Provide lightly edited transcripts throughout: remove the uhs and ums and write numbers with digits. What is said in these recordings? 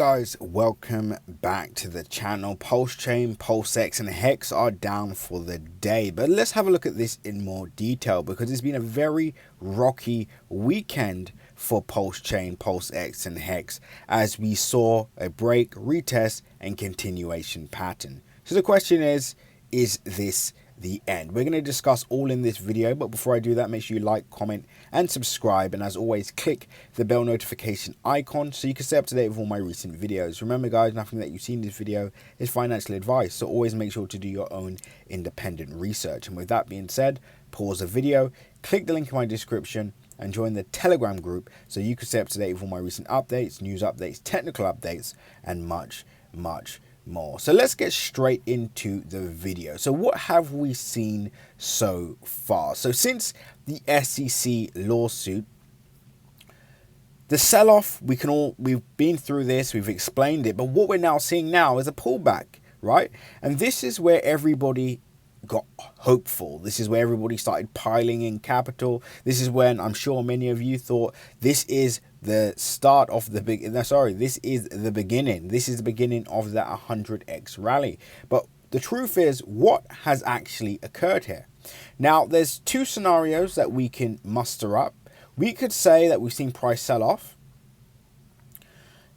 Guys, welcome back to the channel. Pulsechain, Pulsex and Hex are down for the day, but let's have a look at this in more detail because it's been a very rocky weekend for Pulsechain, Pulsex and Hex as we saw a break, retest and continuation pattern. So the question is this the end? We're going to discuss all in this video, but before I do that, make sure you like, comment and subscribe, and as always click the bell notification icon so you can stay up to date with all my recent videos. Remember guys, nothing that you see in this video is financial advice, so always make sure to do your own independent research. And with that being said, pause the video, click the link in my description and join the Telegram group so you can stay up to date with all my recent updates, news updates, technical updates and much more. So let's get straight into the video. So what have we seen so far? So since the SEC lawsuit, the sell-off, we've been through this, we've explained it, but what we're now seeing now is a pullback, right? And this is where everybody got hopeful. This is where everybody started piling in capital. This is when I'm sure many of you thought this is the start of the this is the beginning. This is the beginning of that 100x rally. But the truth is, what has actually occurred here? Now, there's two scenarios that we can muster up. We could say that we've seen price sell off.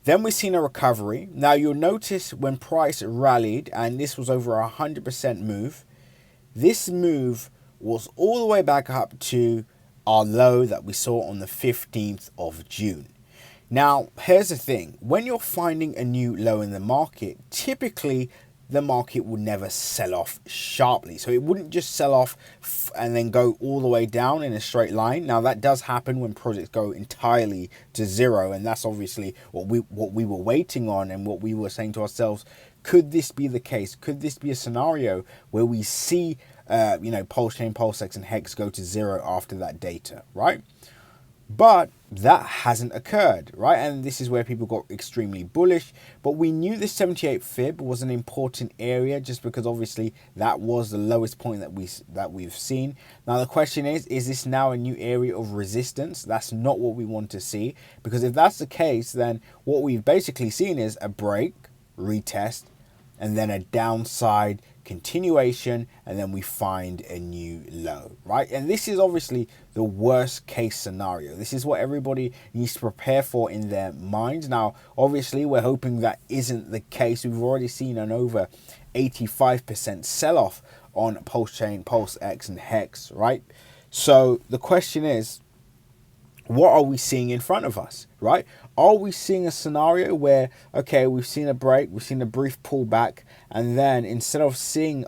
Then we've seen a recovery. Now, you'll notice when price rallied, and this was over 100% move, this move was all the way back up to our low that we saw on the 15th of June. Now, here's the thing. When you're finding a new low in the market, typically the market will never sell off sharply. So it wouldn't just sell off and then go all the way down in a straight line. Now, that does happen when projects go entirely to zero. And that's obviously what we were waiting on and what we were saying to ourselves. Could this be the case? Could this be a scenario where we see, Pulsechain, Pulsex and Hex go to zero after that data, right? But that hasn't occurred, right? And this is where people got extremely bullish. But we knew this 78 fib was an important area just because obviously that was the lowest point that we've seen. Now the question is this now a new area of resistance? That's not what we want to see, because if that's the case, then what we've basically seen is a break, retest, and then a downside continuation, and then we find a new low, right? And this is obviously the worst case scenario. This is what everybody needs to prepare for in their minds. Now, obviously, we're hoping that isn't the case. We've already seen an over 85% sell-off on Pulsechain, Pulsex, and Hex, right? So the question is, what are we seeing in front of us, right? Are we seeing a scenario where, okay, we've seen a break, we've seen a brief pullback, and then instead of seeing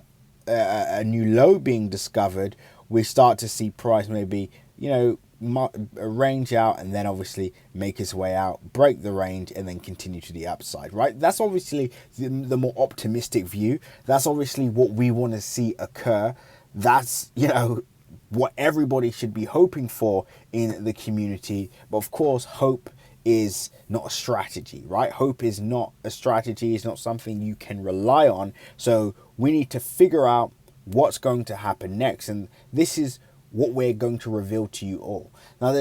a new low being discovered, we start to see price maybe, range out and then obviously make its way out, break the range, and then continue to the upside, right? That's obviously the more optimistic view. That's obviously what we want to see occur. That's, what everybody should be hoping for in the community. But of course, hope is not a strategy, right? Hope is not a strategy. It's not something you can rely on. So we need to figure out what's going to happen next. And this is what we're going to reveal to you all. Now,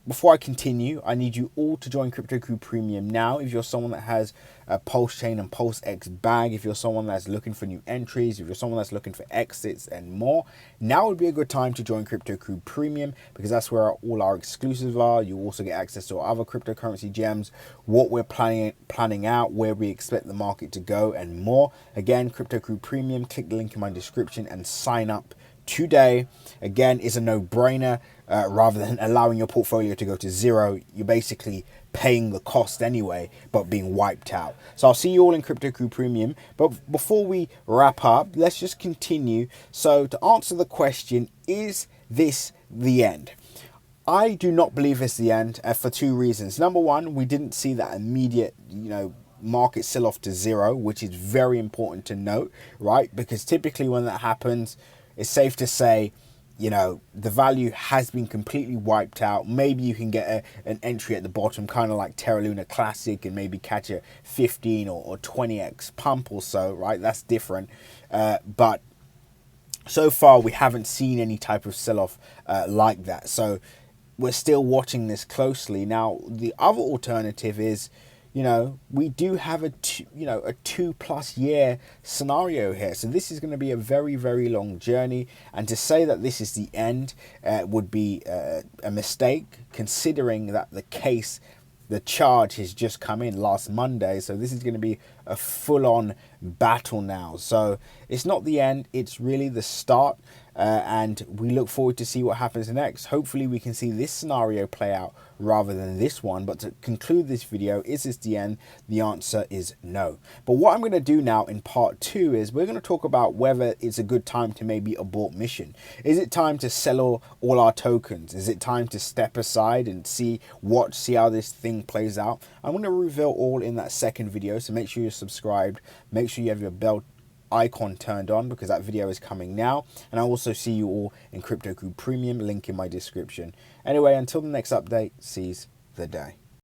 before I continue, I need you all to join Crypto Crew Premium now. If you're someone that has a Pulsechain and Pulsex bag, if you're someone that's looking for new entries, if you're someone that's looking for exits and more, now would be a good time to join Crypto Crew Premium, because that's where all our exclusives are. You also get access to our other cryptocurrency gems, what we're planning out, where we expect the market to go, and more. Again, Crypto Crew Premium, click the link in my description and sign up today. Again, is a no-brainer. Rather than allowing your portfolio to go to zero, you're basically paying the cost anyway, but being wiped out. So I'll see you all in Crypto Crew Premium. But before we wrap up, let's just continue. So to answer the question, is this the end? I do not believe it's the end for two reasons. Number one, we didn't see that immediate, market sell off to zero, which is very important to note, right? Because typically when that happens, it's safe to say, the value has been completely wiped out. Maybe you can get an entry at the bottom, kind of like Terra Luna Classic, and maybe catch a 15 or 20x pump or so, right? That's different. But so far, we haven't seen any type of sell-off like that. So we're still watching this closely. Now, the other alternative is, you know, we do have a 2+ year scenario here. So this is going to be a very, very long journey. And to say that this is the end would be a mistake, considering that the charge has just come in last Monday. So this is going to be a full-on battle now. So it's not the end, it's really the start. And we look forward to see what happens next. Hopefully we can see this scenario play out rather than this one. But to conclude this video, is this the end? The answer is no. But what I'm going to do now in part 2 is we're going to talk about whether it's a good time to maybe abort mission. Is it time to sell all our tokens? Is it time to step aside and see how this thing plays out? I'm going to reveal all in that second video, so make sure you're subscribed, make sure you have your bell icon turned on, because that video is coming now. And I'll also see you all in Crypto Crew Premium, link in my description. Anyway, until the next update, seize the day.